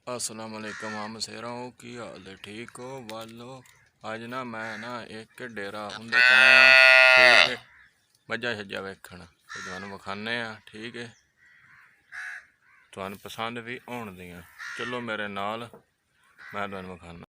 अस्सलाम वालेकुम। हम सेरा हो की हाल है, ठीक हो वालो। अज ना मैं एक डेरा उंदे ठीक है मझा छज्जा वेखण तुहानू विखाने ठीक है, तुहानू पसंद भी आउण दियां। चलो मेरे नाल, मैं तुहानू विखाना।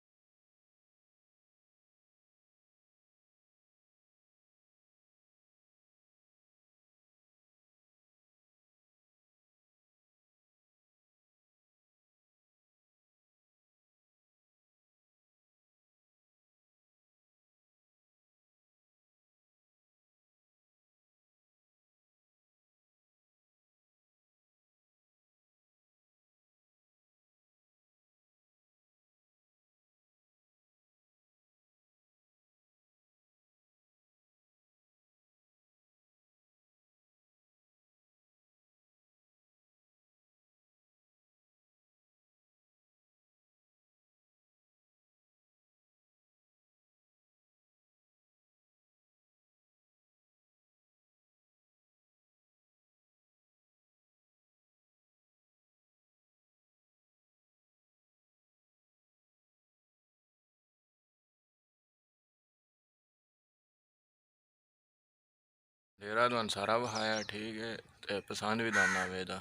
डेरा तुहानू सारा विखाया ठीक है, ते पसंद भी दाना वेदा।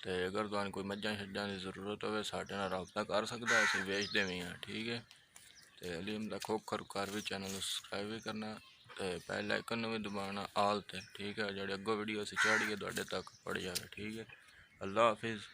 तो अगर तुहानू कोई मझां छज्जां की जरूरत हो साडे नाल राबता कर सकदा, असीं वेचदे भी हाँ ठीक है। तो अलीम दा खोखर घर भी चैनल सबसक्राइब भी करना, तो बेल आइकन भी दबाना आल ते ठीक है, जेह्ड़े अग्गों वीडियो असीं चाढ़िए तुहाडे तक पड़ जाए ठीक है। अल्लाह हाफिज़।